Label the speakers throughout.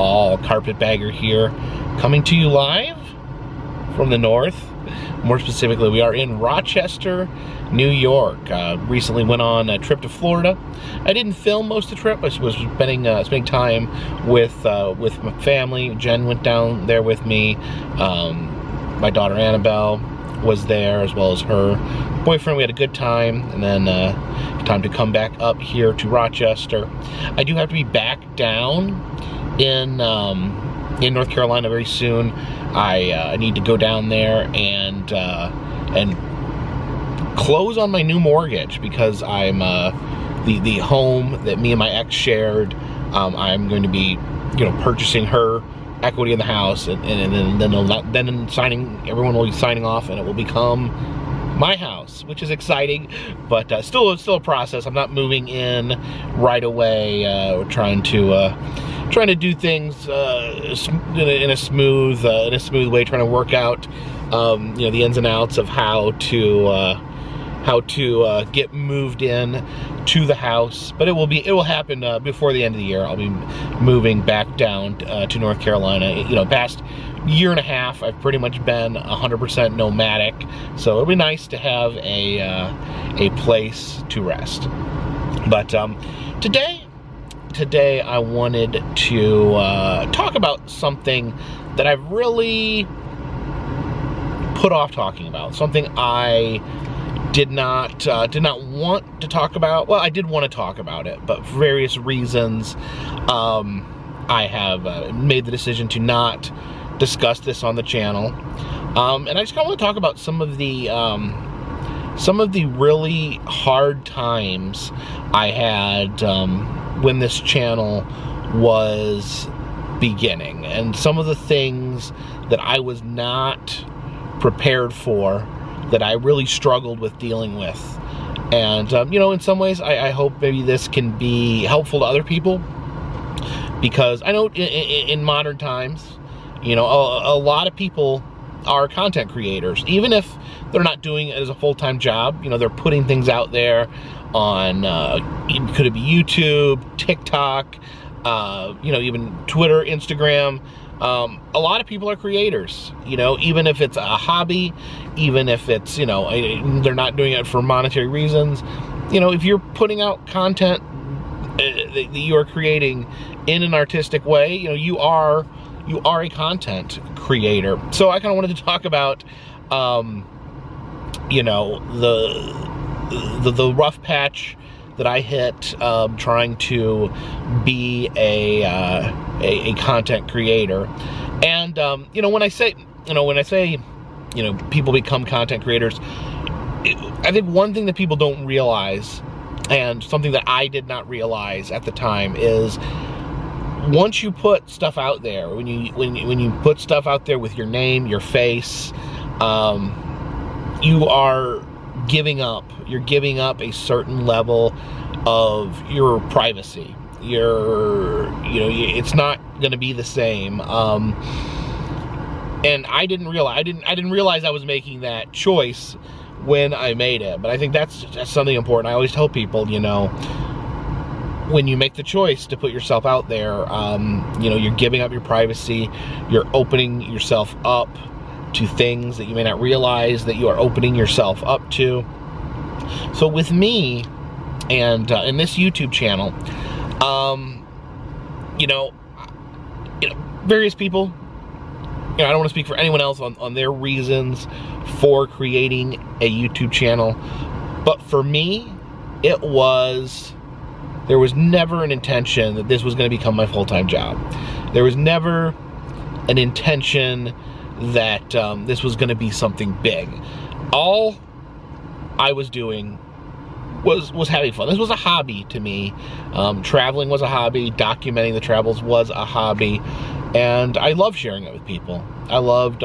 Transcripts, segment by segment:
Speaker 1: all. Carpetbagger here, coming to you live from the north. More specifically, we are in Rochester, New York. Recently went on a trip to Florida. I didn't film most of the trip. I was spending time with my family. Jen went down there with me. My daughter Annabelle was there, as well as her boyfriend. We had a good time, and then time to come back up here to Rochester. I do have to be back down in North Carolina very soon. I need to go down there and close on my new mortgage, because I'm the home that me and my ex shared. I'm going to be, purchasing her equity in the house, and then signing. Everyone will be signing off, and it will become my house, which is exciting, but still a process. I'm not moving in right away. We're trying to do things in a smooth way, trying to work out the ins and outs of how to get moved in to the house. But it will happen before the end of the year. I'll be moving back down to North Carolina. Past year and a half, I've pretty much been 100% nomadic, so it'll be nice to have a place to rest. But today I wanted to talk about something that I've really put off talking about. Something I did not want to talk about. Well, I did want to talk about it, but for various reasons, I have made the decision to not discuss this on the channel. And I just kind of want to talk about some of the really hard times I had when this channel was beginning, and some of the things that I was not prepared for, that I really struggled with dealing with. And in some ways, I hope maybe this can be helpful to other people, because I know in modern times, a lot of people are content creators. Even if they're not doing it as a full-time job, they're putting things out there on, could it be YouTube, TikTok, even Twitter, Instagram. A lot of people are creators, even if it's a hobby, even if it's, they're not doing it for monetary reasons. If you're putting out content that you are creating in an artistic way, you are a content creator. So I kind of wanted to talk about, the rough patch that I hit trying to be a content creator. And when I say people become content creators, I think one thing that people don't realize, and something that I did not realize at the time, is once you put stuff out there, when you put stuff out there with your name, your face, you are giving up. You're giving up a certain level of your privacy. It's not going to be the same. And I didn't realize I was making that choice when I made it. But I think that's something important. I always tell people, when you make the choice to put yourself out there, you're giving up your privacy. You're opening yourself up to things that you may not realize that you are opening yourself up to. So with me, and in this YouTube channel, various people, I don't want to speak for anyone else on their reasons for creating a YouTube channel, but for me, there was never an intention that this was going to become my full-time job. There was never an intention that this was going to be something big. All I was doing was having fun. This was a hobby to me. Traveling was a hobby. Documenting the travels was a hobby. And I love sharing it with people. I loved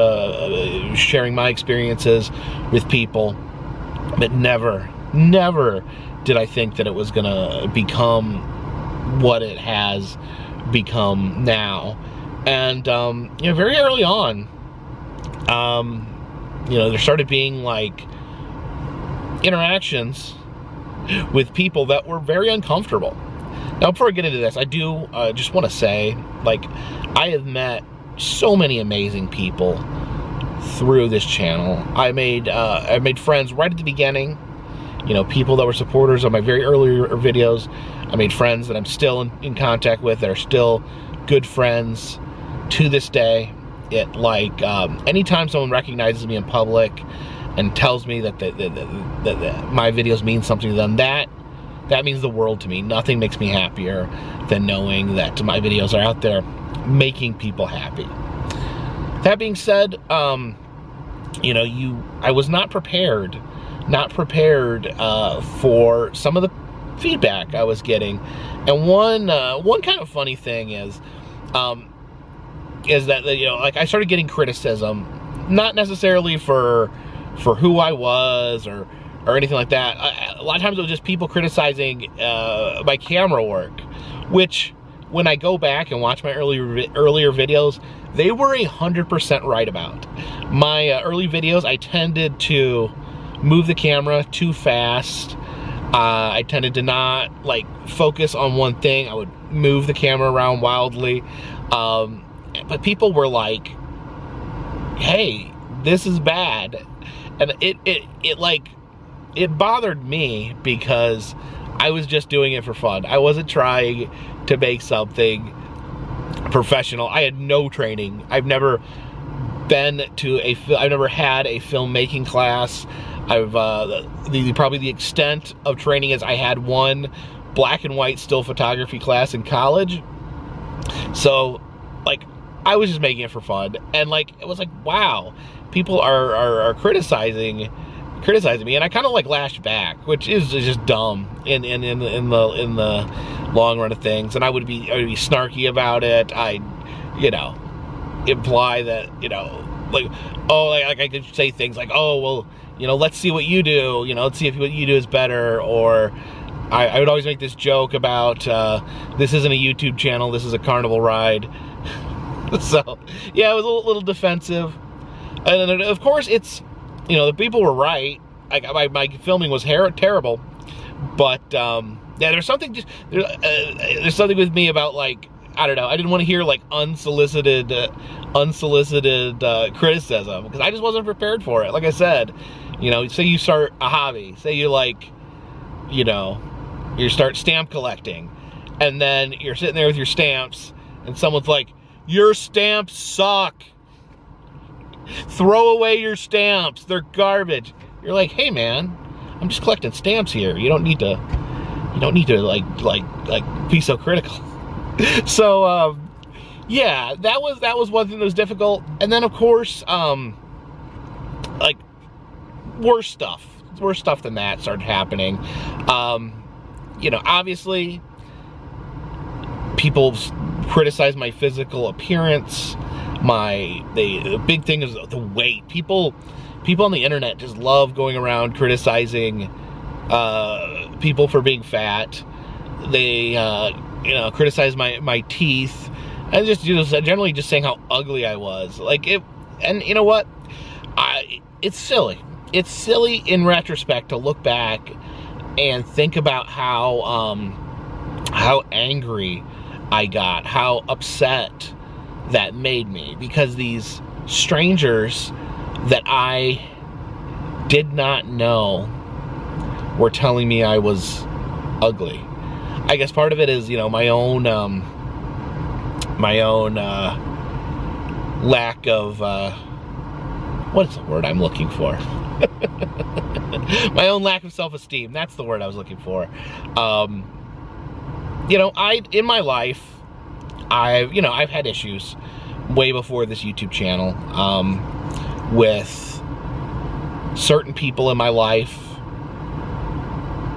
Speaker 1: sharing my experiences with people. But never did I think that it was going to become what it has become now. And, very early on, there started being like interactions with people that were very uncomfortable. Now, before I get into this, I do just want to say, like, I have met so many amazing people through this channel. I made friends right at the beginning. You know, people that were supporters of my very earlier videos. I made friends that I'm still in contact with, that are still good friends to this day. It, like, anytime someone recognizes me in public and tells me that my videos mean something to them, that means the world to me. Nothing makes me happier than knowing that my videos are out there making people happy. That being said, you know, I was not prepared for some of the feedback I was getting. And one kind of funny thing is that, you know, like, I started getting criticism, not necessarily for who I was or anything like that. A lot of times it was just people criticizing my camera work, which, when I go back and watch my earlier videos, they were 100% right about. My early videos, I tended to move the camera too fast. I tended to not, like, focus on one thing. I would move the camera around wildly. But people were like, hey, this is bad. And it bothered me, because I was just doing it for fun. I wasn't trying to make something professional. I had no training. I've never had a filmmaking class. Probably the extent of training is I had one black and white still photography class in college. So, like, I was just making it for fun, and, like, it was like, wow, people are criticizing me, and I kind of, like, lashed back, which is just dumb in the long run of things. And I would be snarky about it. I'd, you know, imply that, you know, like, oh, like I could say things like, oh, well, you know, let's see what you do, you know, let's see if what you do is better. Or I would always make this joke about, this isn't a YouTube channel, this is a carnival ride. So, yeah, it was a little defensive. And of course, it's, you know, the people were right. My filming was terrible. But, yeah, there's something there's something with me about, like, I don't know, I didn't want to hear, like, unsolicited criticism, because I just wasn't prepared for it. Like I said, you know, say you start a hobby, say you, like, you know, you start stamp collecting, and then you're sitting there with your stamps, and someone's like, your stamps suck, throw away your stamps, they're garbage. You're like, hey man, I'm just collecting stamps here. You don't need to like be so critical. So yeah, that was one thing that was difficult. And then, of course, like, worse stuff than that started happening. You know, obviously, people criticize my physical appearance. The big thing is the weight. People on the internet just love going around criticizing people for being fat. They you know, criticize my teeth, and just, you know, generally just saying how ugly I was. Like, and you know what? It's silly. It's silly in retrospect to look back and think about how angry I got, how upset that made me, because these strangers that I did not know were telling me I was ugly. I guess part of it is, you know, my own lack of, what's the word I'm looking for? My own lack of self-esteem. That's the word I was looking for. You know, in my life, I've had issues way before this YouTube channel, with certain people in my life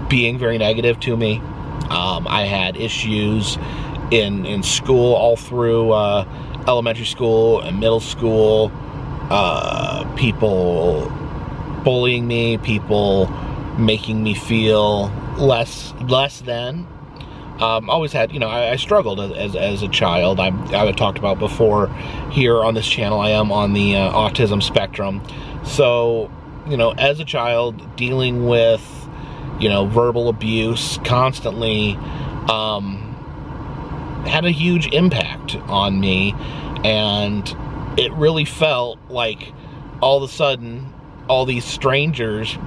Speaker 1: being very negative to me. I had issues in school, all through elementary school and middle school. People bullying me, people making me feel less than. Always had, you know, I struggled as a child. I've talked about before here on this channel, I am on the autism spectrum. So, you know, as a child, dealing with, you know, verbal abuse constantly, had a huge impact on me, and it really felt like all of a sudden all these strangers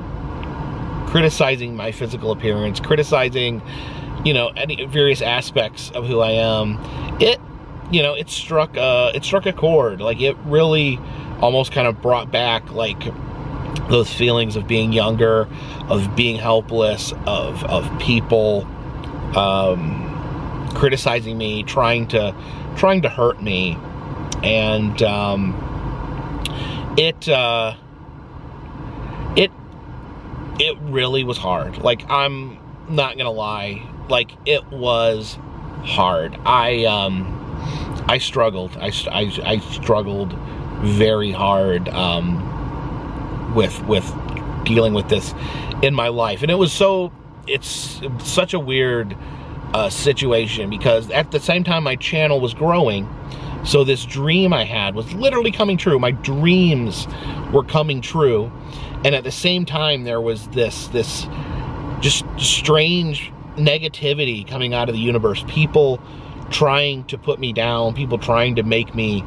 Speaker 1: criticizing my physical appearance, criticizing, you know, any various aspects of who I am. It, you know, it struck a chord. Like, it really almost kind of brought back like those feelings of being younger, of being helpless, of people criticizing me, trying to hurt me. And it really was hard. Like, I'm not gonna lie, like, it was hard. I struggled. I struggled very hard with dealing with this in my life, and it's such a weird situation, because at the same time my channel was growing, so this dream I had was literally coming true. My dreams were coming true, and at the same time there was this just strange negativity coming out of the universe. People trying to put me down, people trying to make me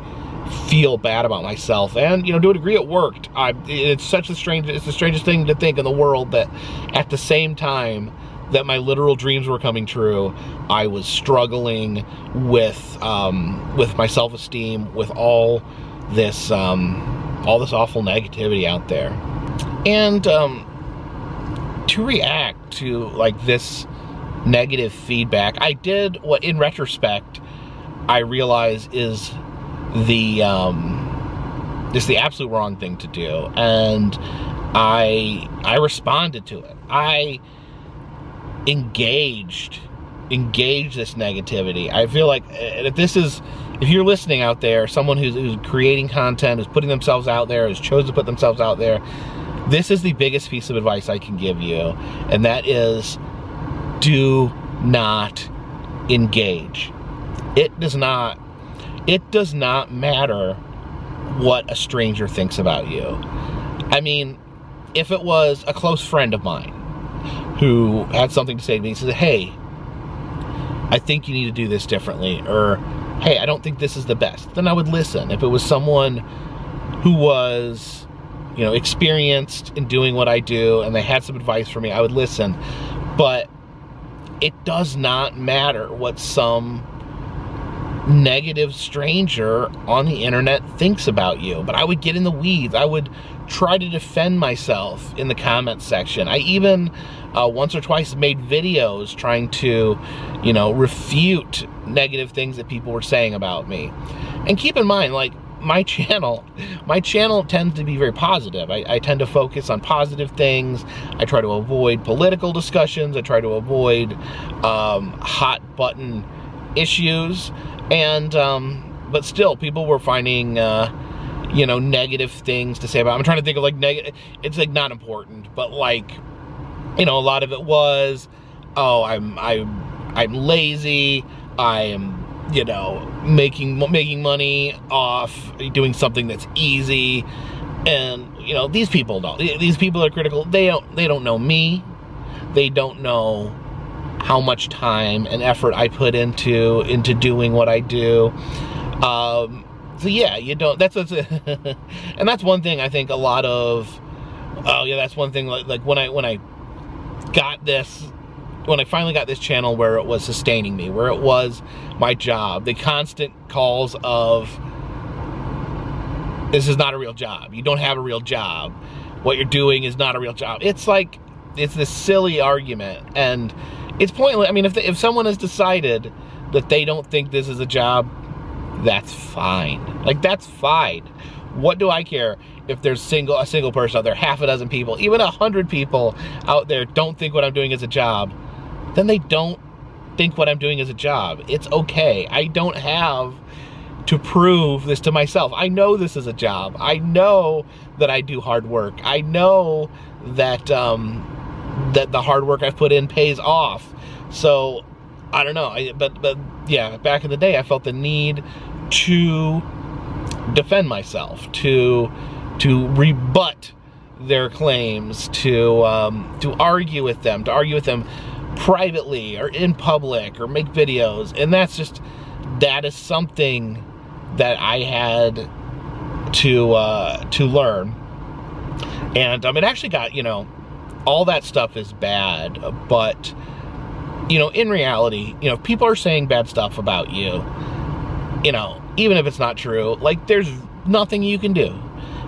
Speaker 1: feel bad about myself, and, you know, to a degree it worked. It's the strangest thing to think in the world, that at the same time that my literal dreams were coming true, I was struggling with my self-esteem, with all this awful negativity out there. And to react to like this negative feedback, I did what, in retrospect, I realize is just the absolute wrong thing to do, and I responded to it. I engaged this negativity. I feel like if you're listening out there, someone who's creating content, who's putting themselves out there, who's chosen to put themselves out there, this is the biggest piece of advice I can give you, and that is, do not engage. It does not matter what a stranger thinks about you. I mean, if it was a close friend of mine who had something to say to me, he said, hey, I think you need to do this differently, or hey, I don't think this is the best, then I would listen. If it was someone who was, you know, experienced in doing what I do and they had some advice for me, I would listen. But it does not matter what some negative stranger on the internet thinks about you. But I would get in the weeds. I would try to defend myself in the comments section. I even once or twice made videos trying to, you know, refute negative things that people were saying about me. And keep in mind, like, my channel tends to be very positive. I tend to focus on positive things. I try to avoid political discussions. I try to avoid hot button issues. And but still, people were finding you know, negative things to say about. I'm trying to think of like negative. It's like not important, but like, you know, a lot of it was, oh, I'm lazy. I am, you know, making money off doing something that's easy. And, you know, these people don't. These people are critical. They don't know me. They don't know how much time and effort I put into doing what I do. So yeah, you don't. And that's one thing I think a lot of. Oh yeah, that's one thing. Like when I finally got this channel where it was sustaining me, where it was my job, the constant calls of, this is not a real job. You don't have a real job. What you're doing is not a real job. It's like, it's this silly argument, and it's pointless. I mean, if someone has decided that they don't think this is a job, that's fine. Like, that's fine. What do I care if there's a single person out there, half a dozen people, even 100 people out there don't think what I'm doing is a job? Then they don't think what I'm doing is a job. It's okay. I don't have to prove this to myself. I know this is a job. I know that I do hard work. I know that that the hard work I've put in pays off. So I don't know. But yeah, back in the day, I felt the need to defend myself, to rebut their claims, to argue with them, privately or in public or make videos, and that is something that I had to learn. And it actually got, you know, all that stuff is bad, but, you know, in reality, you know, if people are saying bad stuff about you, you know, even if it's not true, like, there's nothing you can do.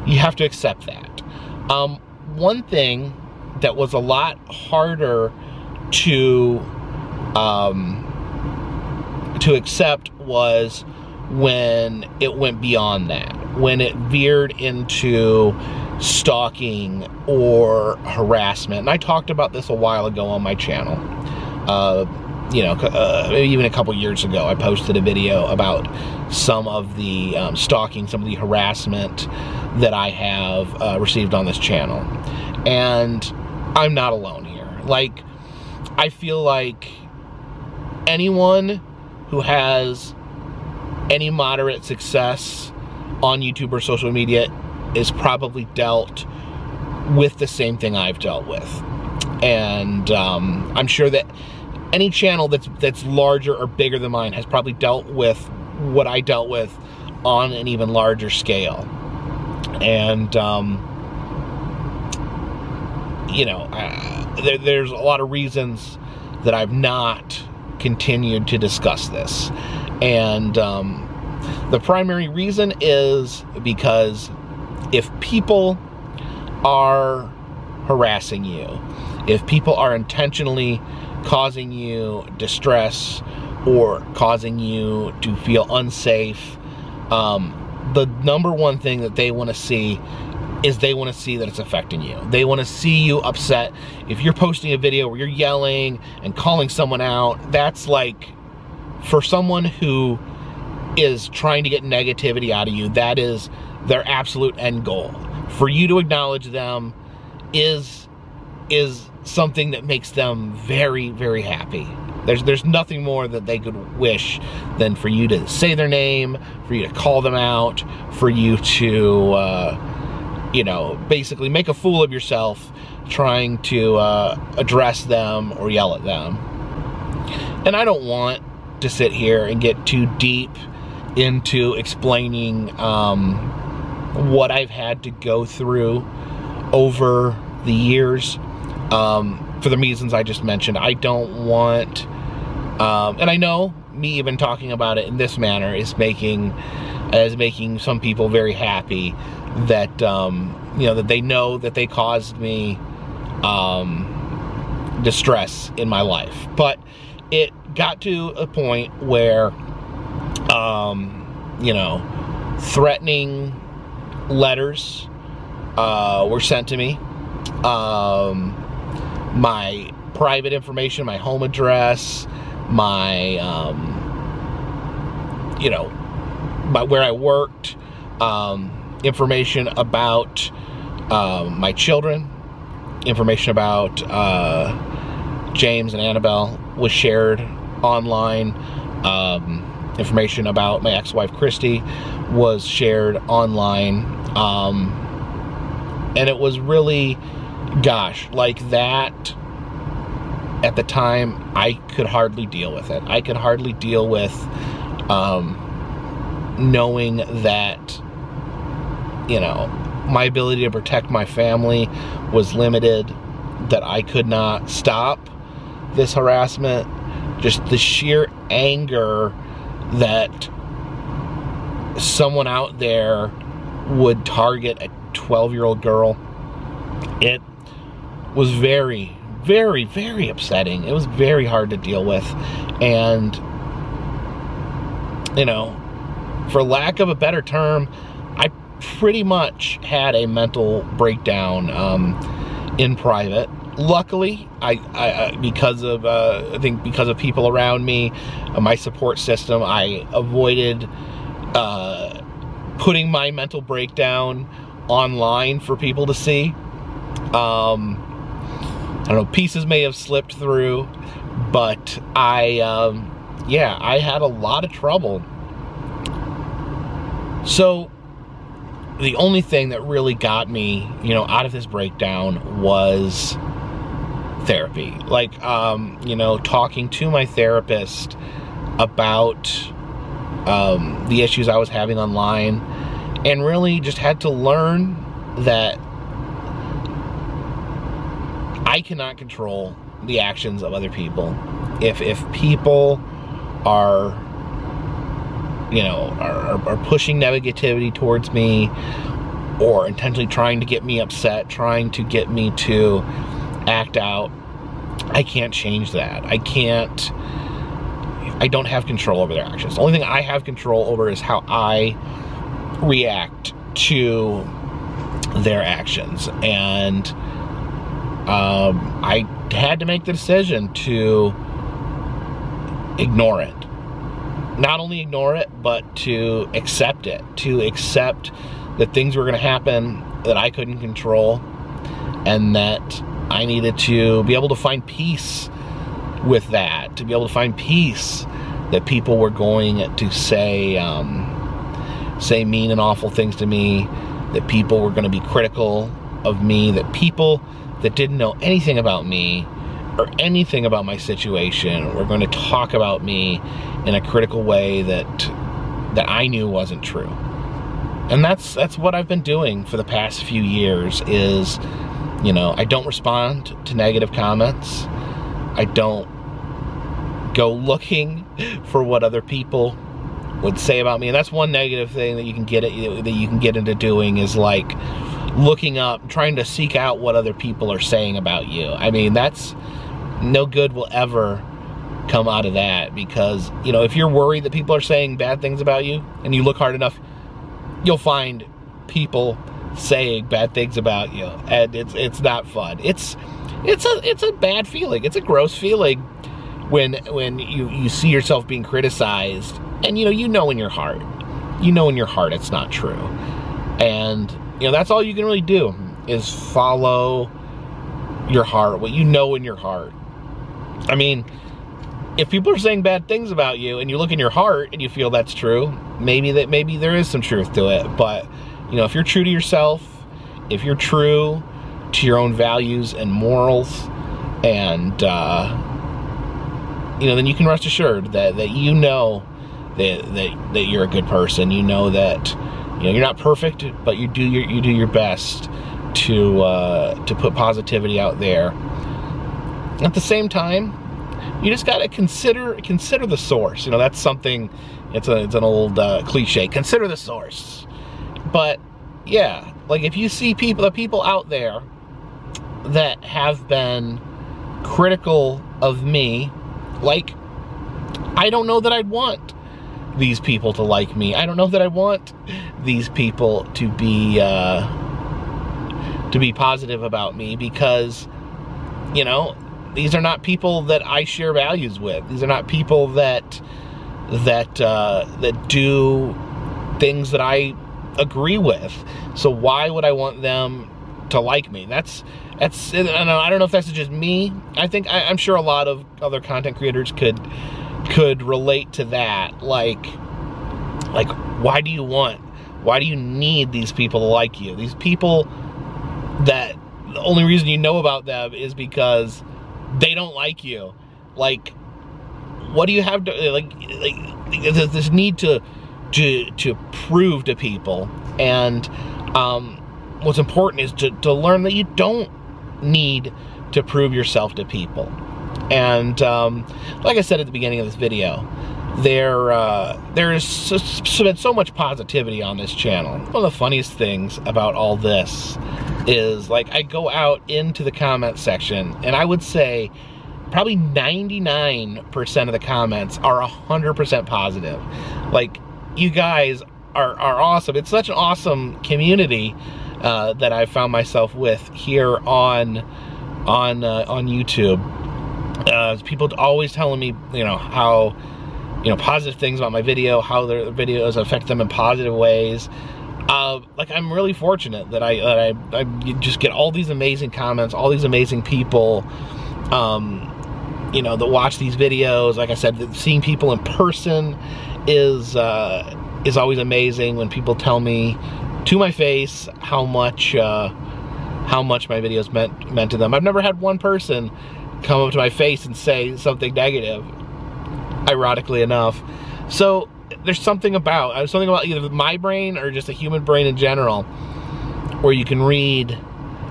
Speaker 1: You have to accept that. One thing that was a lot harder to accept was when it went beyond that, when it veered into stalking or harassment. And I talked about this a while ago on my channel. You know, even a couple years ago, I posted a video about some of the stalking, some of the harassment that I have received on this channel. And I'm not alone here. Like, I feel like anyone who has any moderate success on YouTube or social media is probably dealt with the same thing I've dealt with. And I'm sure that any channel that's larger or bigger than mine has probably dealt with what I dealt with on an even larger scale. And you know, there's a lot of reasons that I've not continued to discuss this. And the primary reason is because if people are harassing you, if people are intentionally causing you distress or causing you to feel unsafe, the number one thing that they want to see is they want to see that it's affecting you. They want to see you upset. If you're posting a video where you're yelling and calling someone out, that's like, for someone who is trying to get negativity out of you, that is their absolute end goal. For you to acknowledge them is something that makes them very, very happy. There's nothing more that they could wish than for you to say their name, for you to call them out, for you to you know, basically make a fool of yourself trying to address them or yell at them. And I don't want to sit here and get too deep into explaining what I've had to go through over the years, for the reasons I just mentioned. I don't want, and I know me even talking about it in this manner is making some people very happy that, you know, that they know that they caused me distress in my life. But it got to a point where, you know, threatening letters were sent to me. My private information, my home address, my, you know, where I worked, information about my children, information about James and Annabelle was shared online. Information about my ex-wife Christy was shared online. And it was really, gosh, like that, at the time, I could hardly deal with it. I could hardly deal with knowing that, you know, my ability to protect my family was limited, that I could not stop this harassment. Just the sheer anger that someone out there would target a 12-year-old girl. It was very, very, very upsetting. It was very hard to deal with. And, you know, for lack of a better term, I pretty much had a mental breakdown in private. Luckily, I because of I think because of people around me, my support system, I avoided putting my mental breakdown online for people to see. I don't know, pieces may have slipped through, but yeah, I had a lot of trouble. So the only thing that really got me, you know, out of this breakdown was therapy. Like, you know, talking to my therapist about the issues I was having online, and really just had to learn that I cannot control the actions of other people. If people are, you know, are pushing negativity towards me, or intentionally trying to get me upset, trying to get me to act out, I can't change that. I don't have control over their actions. The only thing I have control over is how I react to their actions. And I had to make the decision to ignore it. Not only ignore it, but to accept it. To accept that things were going to happen that I couldn't control, and that I needed to be able to find peace with that. To be able to find peace that people were going to say mean and awful things to me, that people were going to be critical of me, that people that didn't know anything about me or anything about my situation were going to talk about me in a critical way that I knew wasn't true. And that's what I've been doing for the past few years is, you know, I don't respond to negative comments. I don't go looking for what other people would say about me. And that's one negative thing that you can get into doing, is like looking up, trying to seek out what other people are saying about you. I mean, that's no good will ever come out of that, because, you know, if you're worried that people are saying bad things about you and you look hard enough, you'll find people saying bad things about you, and it's not fun. It's a bad feeling. It's a gross feeling when you see yourself being criticized, and you know in your heart it's not true. And you know, that's all you can really do, is follow your heart, what you know in your heart. I mean, if people are saying bad things about you and you look in your heart and you feel that's true, maybe there is some truth to it. But you know, if you're true to yourself, if you're true to your own values and morals, and you know, then you can rest assured that you know that you're a good person. You know that, you know, you're not perfect, but you do your best to put positivity out there. At the same time, you just gotta consider the source. You know, that's something. It's an old cliche. Consider the source. But yeah, like if you see the people out there that have been critical of me, like, I don't know that I'd want these people to like me. I don't know that I want these people to be positive about me, because, you know, these are not people that I share values with. These are not people that do things that I agree with. So why would I want them to like me? That's I don't know if that's just me. I'm sure a lot of other content creators could relate to that. Like why do you need these people to like you? These people that the only reason you know about them is because they don't like you. Like, what do you have to like this need to prove to people? And what's important is to learn that you don't need to prove yourself to people. And like I said at the beginning of this video, there is been so much positivity on this channel. One of the funniest things about all this is, like, I go out into the comment section, and I would say probably 99% of the comments are 100% positive. Like, you guys are awesome. It's such an awesome community that I found myself with here on YouTube. People always telling me, you know, how, you know, positive things about my video, how their videos affect them in positive ways. Like, I'm really fortunate that I just get all these amazing comments, all these amazing people, you know, that watch these videos. Like I said, seeing people in person is always amazing. When people tell me to my face how much how much my videos meant to them. I've never had one person come up to my face and say something negative, ironically enough. So there's something about either my brain or just a human brain in general, where you can read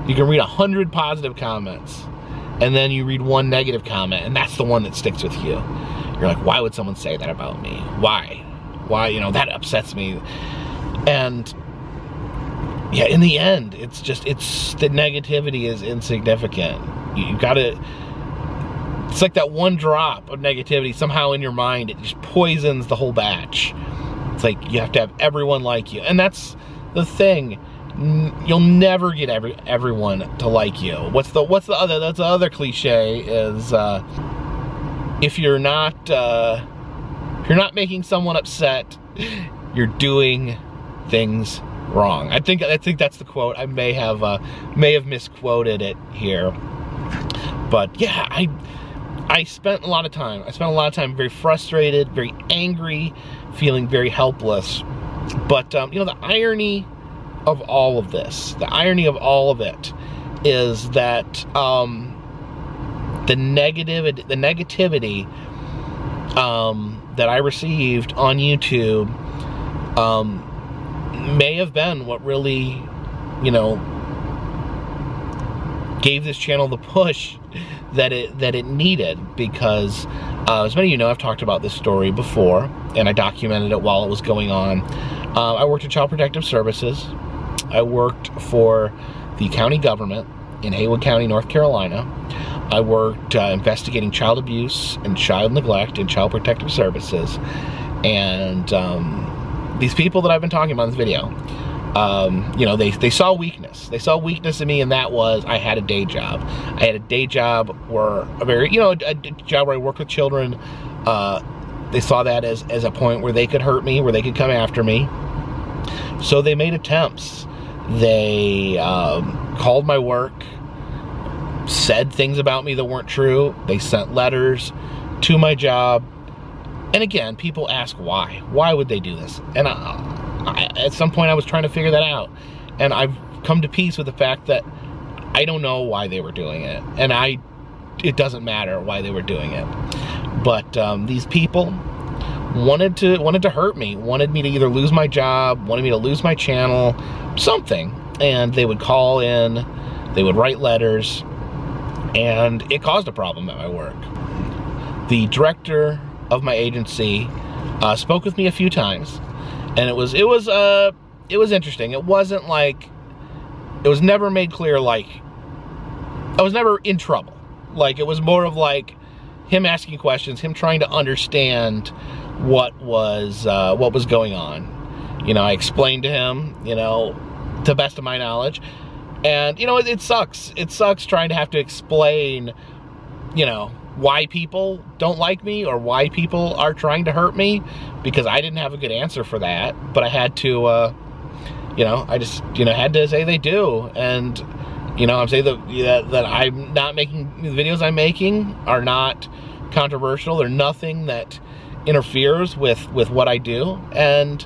Speaker 1: 100 positive comments, and then you read one negative comment, and that's the one that sticks with you. You're like, why would someone say that about me? Why, you know, that upsets me. And yeah, in the end, it's the negativity is insignificant. You gotta, it's like that one drop of negativity somehow in your mind, it just poisons the whole batch. It's like you have to have everyone like you, and that's the thing. You'll never get everyone to like you. That's the other cliche is if you're not making someone upset, you're doing things wrong. I think that's the quote. I may have misquoted it here, but yeah, I spent a lot of time very frustrated, very angry, feeling very helpless. But you know, the irony of all of this, the irony of all of it, is that the negativity that I received on YouTube may have been what really, you know, gave this channel the push that it needed. Because as many of you know, I've talked about this story before, and I documented it while it was going on. I worked at Child Protective Services. I worked for the county government in Haywood County, North Carolina. I worked investigating child abuse and child neglect in Child Protective Services. And these people that I've been talking about in this video, you know, they saw weakness. They saw weakness in me, and that was I had a day job. I had a day job where a job where I worked with children. They saw that as a point where they could hurt me, where they could come after me. So they made attempts. They called my work, said things about me that weren't true. They sent letters to my job. And again, people ask why. Why would they do this? And at some point I was trying to figure that out. And I've come to peace with the fact that I don't know why they were doing it. And it doesn't matter why they were doing it. But these people wanted to hurt me, wanted me to either lose my job, wanted me to lose my channel, something. And they would call in, they would write letters, and it caused a problem at my work. The director of my agency spoke with me a few times, and it was interesting. It wasn't like, it was never made clear like I was never in trouble. Like, it was more of like him asking questions, him trying to understand what was going on. You know, I explained to him, you know, to the best of my knowledge. And, you know, it sucks. It sucks trying to have to explain, you know, why people don't like me or why people are trying to hurt me, because I didn't have a good answer for that. But I had to, you know, I just, you know, had to say they do. And, you know, I'm saying that I'm not making, the videos I'm making are not controversial. They're nothing that interferes with what I do. And,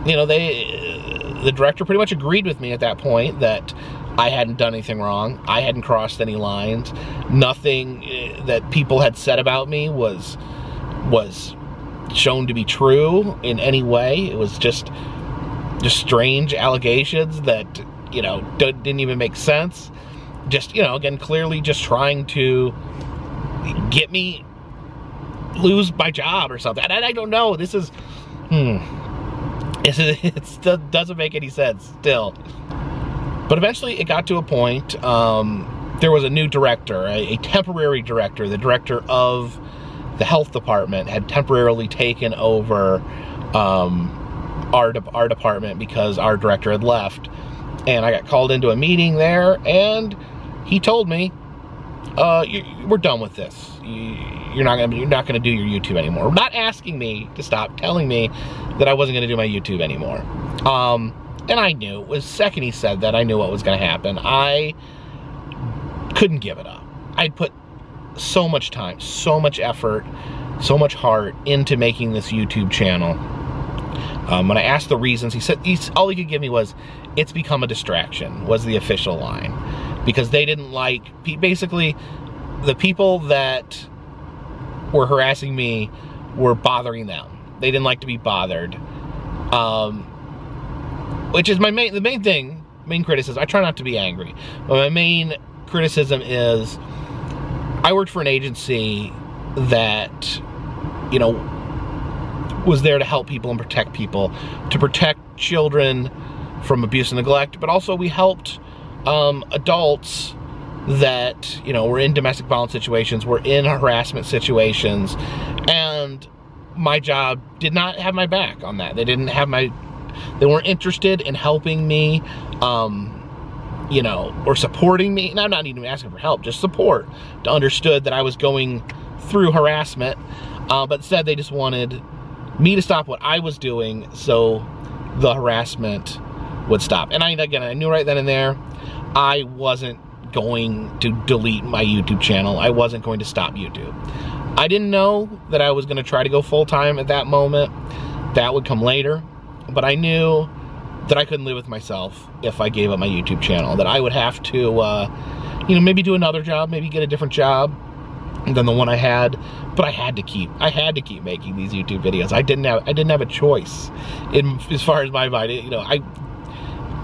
Speaker 1: you know, the director pretty much agreed with me at that point that I hadn't done anything wrong. I hadn't crossed any lines. Nothing that people had said about me was shown to be true in any way. It was just strange allegations that, you know, didn't even make sense. Just, you know, again, clearly just trying to get me lose my job or something. And I don't know. This is, it doesn't make any sense still. But eventually it got to a point, there was a new director, a temporary director. The director of the health department had temporarily taken over our department because our director had left. And I got called into a meeting there, and he told me, we're done with this. You're not gonna do your YouTube anymore. Not asking me to stop, telling me that I wasn't gonna do my YouTube anymore. And I knew, the second he said that, I knew what was gonna happen. I couldn't give it up. I'd put so much time, so much effort, so much heart into making this YouTube channel. When I asked the reasons, he said all he could give me was, "It's become a distraction," was the official line, because they didn't like, basically, the people that were harassing me were bothering them. They didn't like to be bothered, which is the main criticism. I try not to be angry, but my main criticism is, I worked for an agency that, you know, was there to help people and protect people, to protect children from abuse and neglect, but also we helped adults that, you know, were in domestic violence situations, were in harassment situations, and my job did not have my back on that. They weren't interested in helping me, you know, or supporting me. And I'm not even asking for help, just support. They understood that I was going through harassment, but instead they just wanted me to stop what I was doing so the harassment would stop. And I knew right then and there, I wasn't going to delete my YouTube channel. I wasn't going to stop YouTube. I didn't know that I was going to try to go full-time at that moment. That would come later. But I knew that I couldn't live with myself if I gave up my YouTube channel. That I would have to, you know, maybe do another job, maybe get a different job than the one I had. But I had to keep making these YouTube videos. I didn't have a choice. As far as my mind, you know,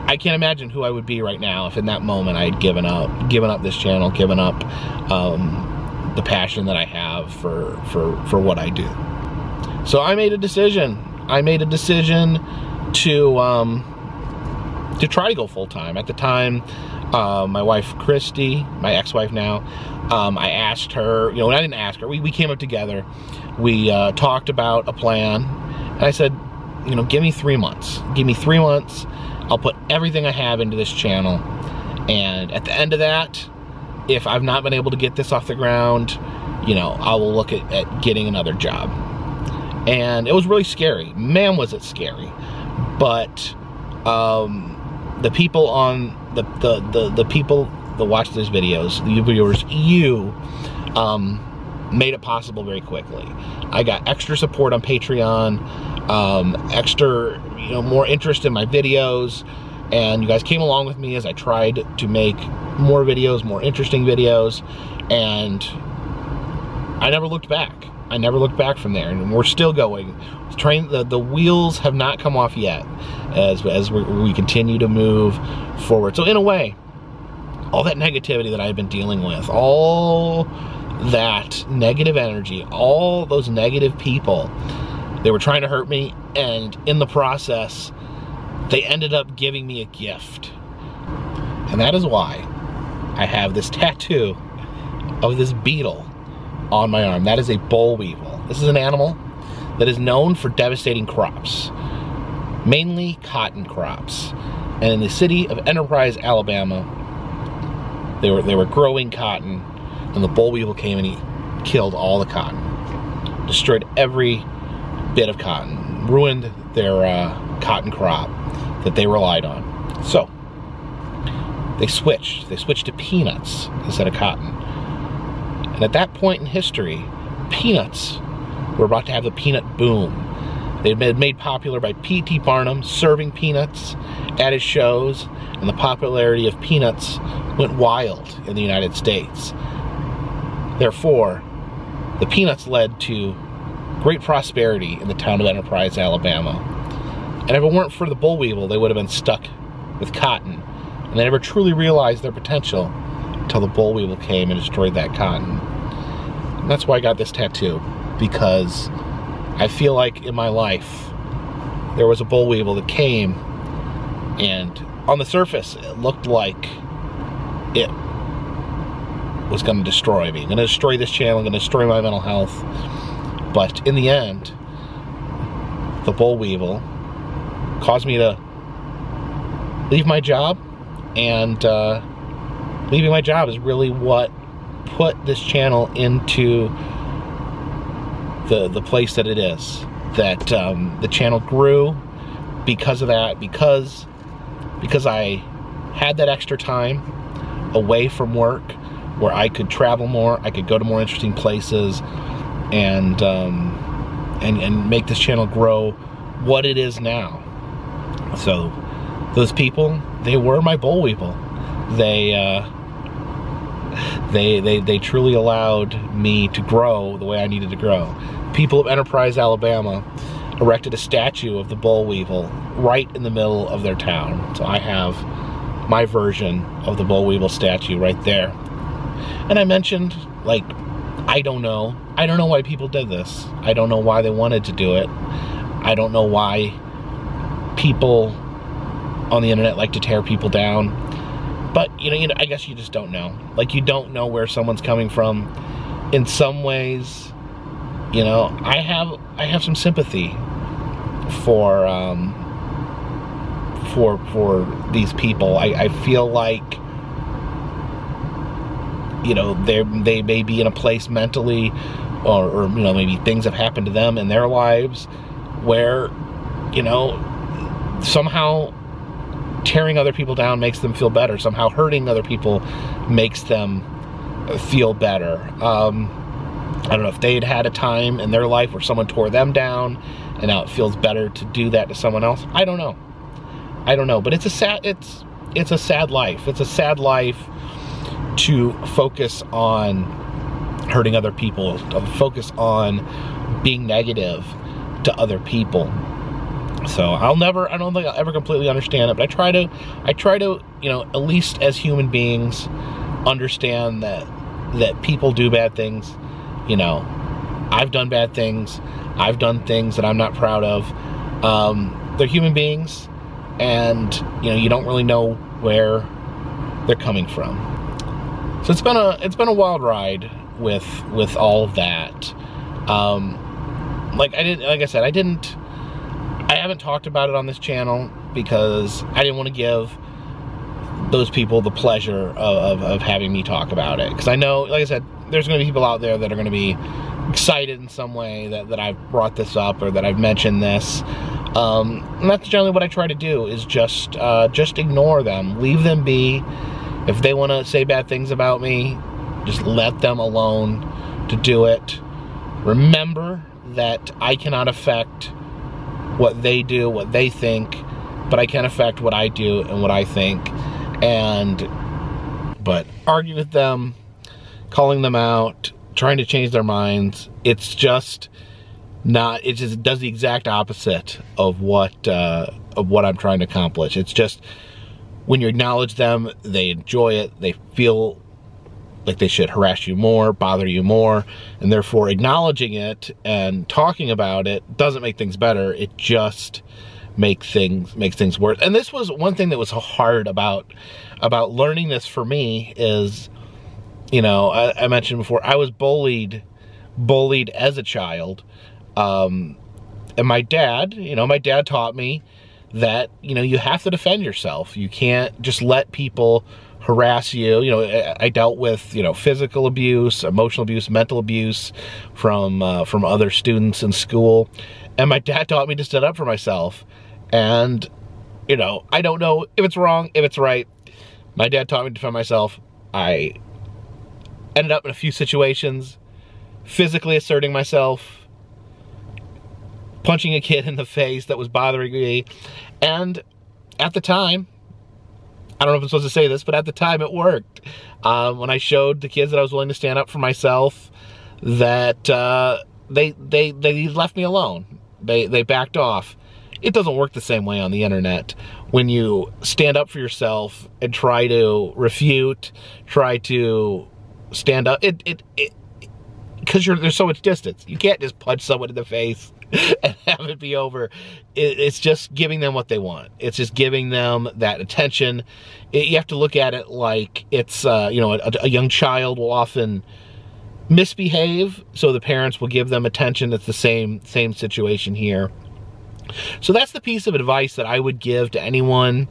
Speaker 1: I can't imagine who I would be right now if in that moment I had given up this channel, given up the passion that I have for what I do. So I made a decision. I made a decision to try to go full-time. At the time, my wife Christy, my ex-wife now, I asked her, you know, I didn't ask her, we came up together, we talked about a plan, and I said, you know, give me 3 months. Give me 3 months, I'll put everything I have into this channel, and at the end of that, if I've not been able to get this off the ground, you know, I will look at getting another job. And it was really scary. Man, was it scary. But the people on the people that watch these videos, the viewers, you made it possible very quickly. I got extra support on Patreon, extra, you know, more interest in my videos, and you guys came along with me as I tried to make more videos, more interesting videos, and I never looked back. I never looked back from there, and we're still going. The wheels have not come off yet as we continue to move forward. So in a way, all that negativity that I've been dealing with, all that negative energy, all those negative people, they were trying to hurt me, and in the process, they ended up giving me a gift. And that is why I have this tattoo of this beetle on my arm. That is a Bullweevil. This is an animal that is known for devastating crops, mainly cotton crops. And in the city of Enterprise, Alabama, they were growing cotton, and the Bullweevil came and he killed all the cotton, destroyed every bit of cotton, ruined their cotton crop that they relied on. So they switched to peanuts instead of cotton. And at that point in history, peanuts were about to have the peanut boom. They'd been made popular by P.T. Barnum serving peanuts at his shows, and the popularity of peanuts went wild in the United States. Therefore, the peanuts led to great prosperity in the town of Enterprise, Alabama. And if it weren't for the Bullweevil, they would have been stuck with cotton, and they never truly realized their potential until the Bullweevil came and destroyed that cotton. And that's why I got this tattoo, because I feel like in my life there was a Bullweevil that came, and on the surface it looked like it was going to destroy me, going to destroy this channel, going to destroy my mental health. But in the end, the Bullweevil caused me to leave my job, and leaving my job is really what put this channel into the place that it is. That the channel grew because of that, because I had that extra time away from work where I could travel more, I could go to more interesting places, and make this channel grow what it is now. So those people, they were my Bullweevil. They truly allowed me to grow the way I needed to grow. People of Enterprise, Alabama erected a statue of the Bullweevil right in the middle of their town. So I have my version of the Bullweevil statue right there. And I mentioned, like, I don't know why people did this. I don't know why they wanted to do it. I don't know why people on the internet like to tear people down. But, you know, I guess you just don't know. Like, you don't know where someone's coming from. In some ways, you know, I have some sympathy for these people. I feel like, you know, they may be in a place mentally, or you know, maybe things have happened to them in their lives where, you know, somehow tearing other people down makes them feel better. Somehow hurting other people makes them feel better. I don't know if they'd had a time in their life where someone tore them down and now it feels better to do that to someone else. I don't know. I don't know, but it's a sad life. It's a sad life to focus on hurting other people, to focus on being negative to other people. So I don't think I'll ever completely understand it, but I try to, you know, at least as human beings, understand that people do bad things. You know, I've done bad things. I've done things that I'm not proud of. They're human beings, and you know, you don't really know where they're coming from. So it's been a wild ride with all of that. Like I said, I haven't talked about it on this channel because I didn't want to give those people the pleasure of having me talk about it. Because I know, like I said, there's going to be people out there that are going to be excited in some way that I've brought this up or that I've mentioned this. And that's generally what I try to do, is just ignore them. Leave them be. If they want to say bad things about me, just let them alone to do it. Remember that I cannot affect what they do, what they think, but I can affect what I do and what I think. But arguing with them, calling them out, trying to change their minds, it's just not, it just does the exact opposite of what I'm trying to accomplish. It's just, when you acknowledge them, they enjoy it, they feel like they should harass you more, bother you more, and therefore acknowledging it and talking about it doesn't make things better. It just makes things worse. And this was one thing that was hard about learning this for me is, you know, I mentioned before, I was bullied as a child, and my dad taught me that, you know, you have to defend yourself. You can't just let people harass you. You know, I dealt with, you know, physical abuse, emotional abuse, mental abuse from other students in school, and my dad taught me to stand up for myself. And, you know, I don't know if it's wrong, if it's right. My dad taught me to defend myself. I ended up in a few situations physically asserting myself, punching a kid in the face that was bothering me, and at the time, I don't know if I'm supposed to say this, but at the time it worked. When I showed the kids that I was willing to stand up for myself, that they left me alone. They backed off. It doesn't work the same way on the internet. When you stand up for yourself and try to refute, try to stand up, because there's so much distance. You can't just punch someone in the face and have it be over. It's just giving them what they want. It's just giving them that attention. You have to look at it like it's, you know, a young child will often misbehave, so the parents will give them attention. It's the same situation here. So that's the piece of advice that I would give to anyone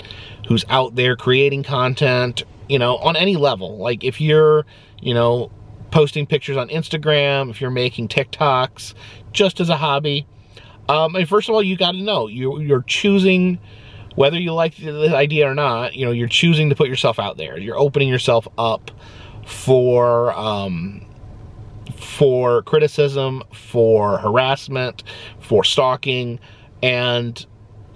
Speaker 1: who's out there creating content, you know, on any level. Like if you're, you know, posting pictures on Instagram, if you're making TikToks just as a hobby, and first of all, you got to know you're choosing, whether you like the idea or not, you know, you're choosing to put yourself out there. You're opening yourself up for criticism, for harassment, for stalking. and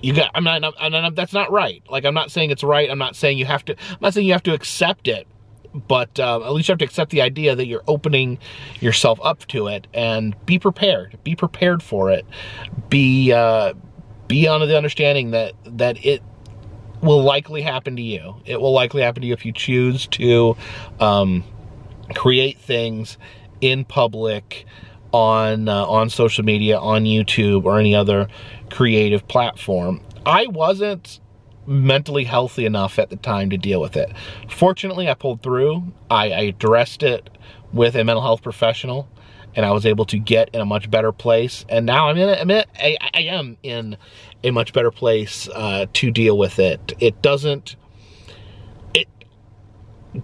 Speaker 1: that's not right. Like, I'm not saying it's right. I'm not saying you have to accept it, but at least you have to accept the idea that you're opening yourself up to it, and be prepared. Be prepared for it. Be on the understanding that it will likely happen to you. It will likely happen to you if you choose to create things in public, on social media, on YouTube, or any other creative platform. I wasn't mentally healthy enough at the time to deal with it. Fortunately, I pulled through. I addressed it with a mental health professional, and I was able to get in a much better place. And now I am in a much better place to deal with it. It doesn't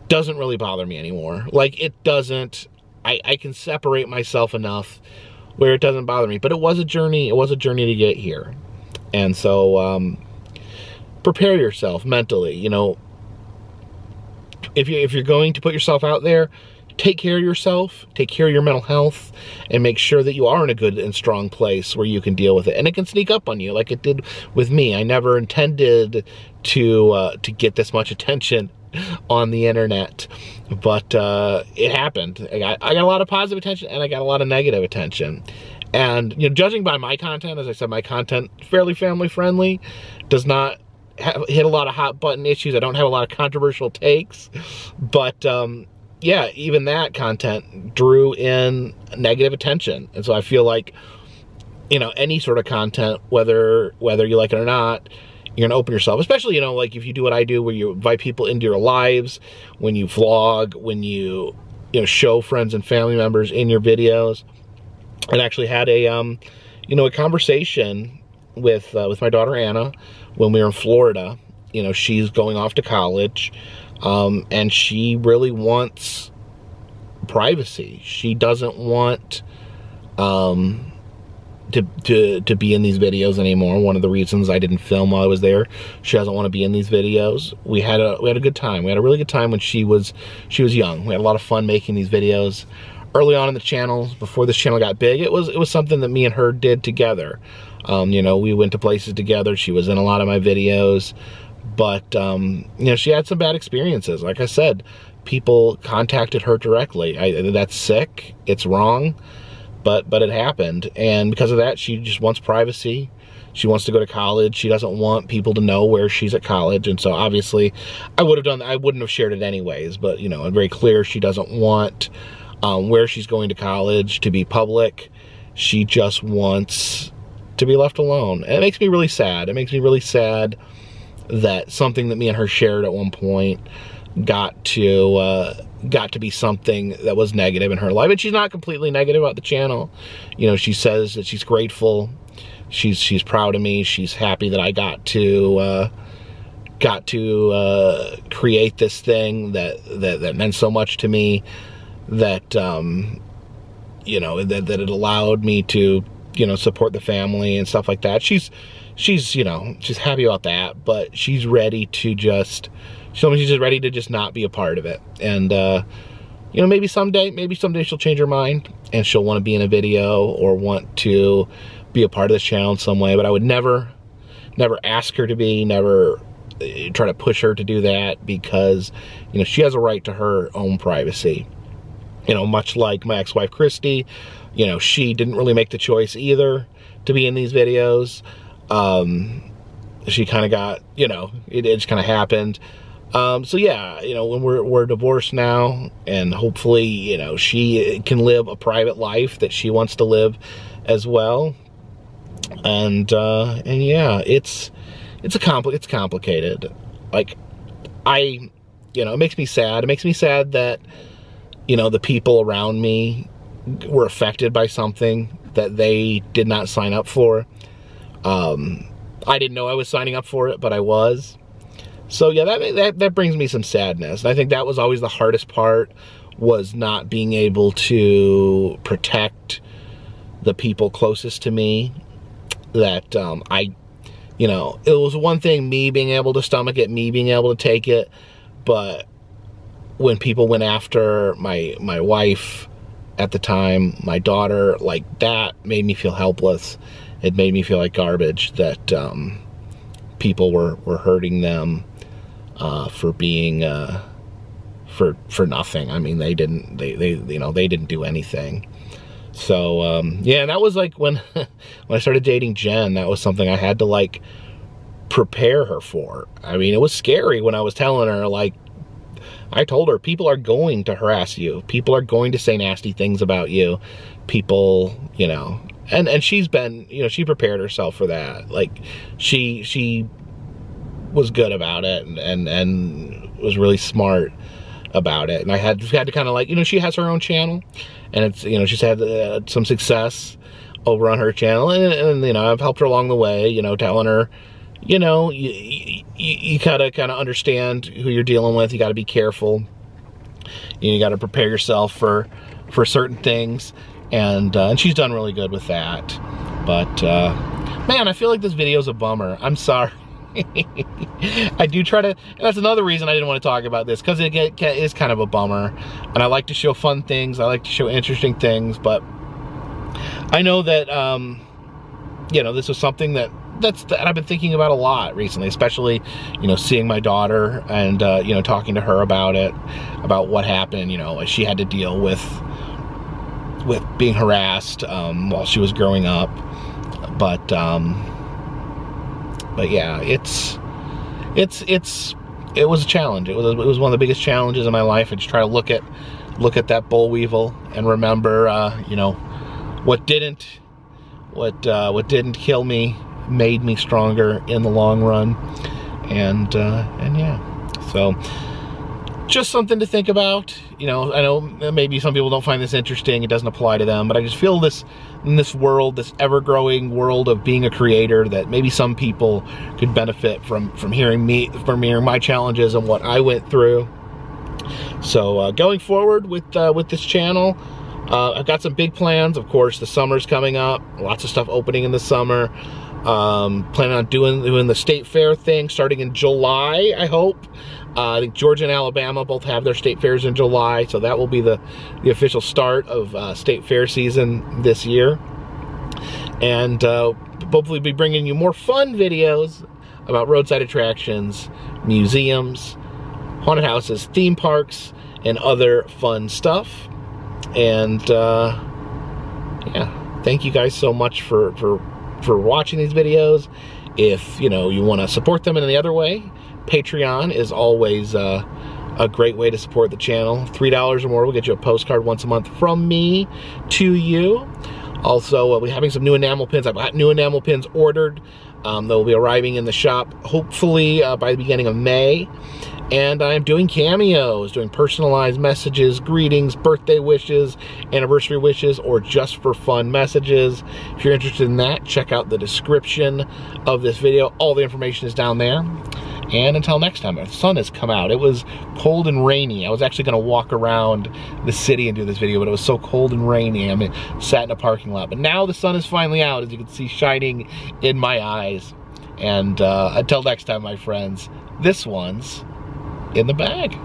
Speaker 1: really bother me anymore. Like, it doesn't. I can separate myself enough where it doesn't bother me. But it was a journey. It was a journey to get here. And so prepare yourself mentally. You know, if you're going to put yourself out there, take care of yourself, take care of your mental health, and make sure that you are in a good and strong place where you can deal with it. And it can sneak up on you like it did with me. I never intended to get this much attention on the internet, but it happened. I got a lot of positive attention, and I got a lot of negative attention. And, you know, judging by my content, as I said, my content fairly family friendly, does not hit a lot of hot button issues. I don't have a lot of controversial takes, but yeah, even that content drew in negative attention. And so I feel like, you know, any sort of content, whether you like it or not, you're gonna open yourself, especially, you know, like if you do what I do, where you invite people into your lives, when you vlog, when you know, show friends and family members in your videos. I actually had a, you know, a conversation with my daughter Anna when we were in Florida. You know, she's going off to college, and she really wants privacy. She doesn't want to be in these videos anymore. One of the reasons I didn't film while I was there, she doesn't want to be in these videos. We had a good time. We had a really good time when she was young. We had a lot of fun making these videos. Early on in the channel, before this channel got big, it was something that me and her did together. You know, we went to places together. She was in a lot of my videos, but you know, she had some bad experiences. Like I said, people contacted her directly. That's sick. It's wrong, but it happened, and because of that, she just wants privacy. She wants to go to college. She doesn't want people to know where she's at college, and so obviously, I wouldn't have shared it anyways. But you know, I'm very clear she doesn't want where she's going to college to be public. She just wants to be left alone, and it makes me really sad. It makes me really sad that something that me and her shared at one point got to be something that was negative in her life. And she's not completely negative about the channel. You know, she says that she's grateful. She's proud of me. She's happy that I got to create this thing that meant so much to me, that you know, that it allowed me to, you know, support the family and stuff like that. She's you know, she's happy about that, but she's ready to just, she's just ready to just not be a part of it. And you know, maybe someday she'll change her mind and she'll want to be in a video or want to be a part of this channel in some way. But I would never ask her to be, never try to push her to do that, because, you know, she has a right to her own privacy. You know, much like my ex-wife, Christy, you know, she didn't really make the choice either to be in these videos. She kind of got, you know, it just kind of happened. So yeah, you know, when we're divorced now, and hopefully, you know, she can live a private life that she wants to live as well. And yeah, it's complicated. Like, you know, it makes me sad. It makes me sad that, you know, the people around me were affected by something that they did not sign up for. I didn't know I was signing up for it, but I was. So yeah, that brings me some sadness. And I think that was always the hardest part, was not being able to protect the people closest to me. That you know, it was one thing me being able to stomach it, me being able to take it, but when people went after my wife at the time, my daughter, like, that made me feel helpless. it made me feel like garbage that people were hurting them for being for nothing. I mean, they didn't do anything. So yeah, and that was like when I started dating Jen. That was something I had to like prepare her for. I mean, it was scary when I was telling her, like, I told her, people are going to harass you. People are going to say nasty things about you. People, you know, and she's been, you know, she prepared herself for that. Like, she was good about it and was really smart about it. And I had to kind of like, you know, she has her own channel, and it's, you know, she's had some success over on her channel, and you know, I've helped her along the way, you know, telling her, you know, you gotta kind of understand who you're dealing with. You gotta be careful. You gotta prepare yourself for certain things, and she's done really good with that. But man, I feel like this video's a bummer. I'm sorry. I do try to, and that's another reason I didn't want to talk about this, because it is kind of a bummer, and I like to show fun things, I like to show interesting things, but I know that you know, this was something that I've been thinking about a lot recently, especially, you know, seeing my daughter and you know, talking to her about it, about what happened. You know, she had to deal with being harassed while she was growing up, but yeah, it was a challenge. It was one of the biggest challenges in my life. I just try to look at that Bullweevil and remember, you know, what didn't kill me made me stronger in the long run, and yeah, so just something to think about. You know, I know maybe some people don't find this interesting, it doesn't apply to them, but I just feel this, in this world, this ever-growing world of being a creator, that maybe some people could benefit from hearing my challenges and what I went through. So going forward with this channel, I've got some big plans. Of course, the summer's coming up, lots of stuff opening in the summer. Planning on doing the state fair thing starting in July, I hope. I think Georgia and Alabama both have their state fairs in July, so that will be the official start of state fair season this year. And hopefully be bringing you more fun videos about roadside attractions, museums, haunted houses, theme parks, and other fun stuff. And yeah, thank you guys so much for watching these videos. If you know, you want to support them in any other way, Patreon is always a great way to support the channel. $3 or more will get you a postcard once a month from me to you. Also, we're having some new enamel pins. I've got new enamel pins ordered. They'll be arriving in the shop hopefully by the beginning of May. And I'm doing cameos, doing personalized messages, greetings, birthday wishes, anniversary wishes, or just for fun messages. If you're interested in that, check out the description of this video. All the information is down there. And until next time, the sun has come out. It was cold and rainy. I was actually gonna walk around the city and do this video, but it was so cold and rainy. I sat in a parking lot. But now the sun is finally out, as you can see, shining in my eyes. And until next time, my friends, this one's in the bag.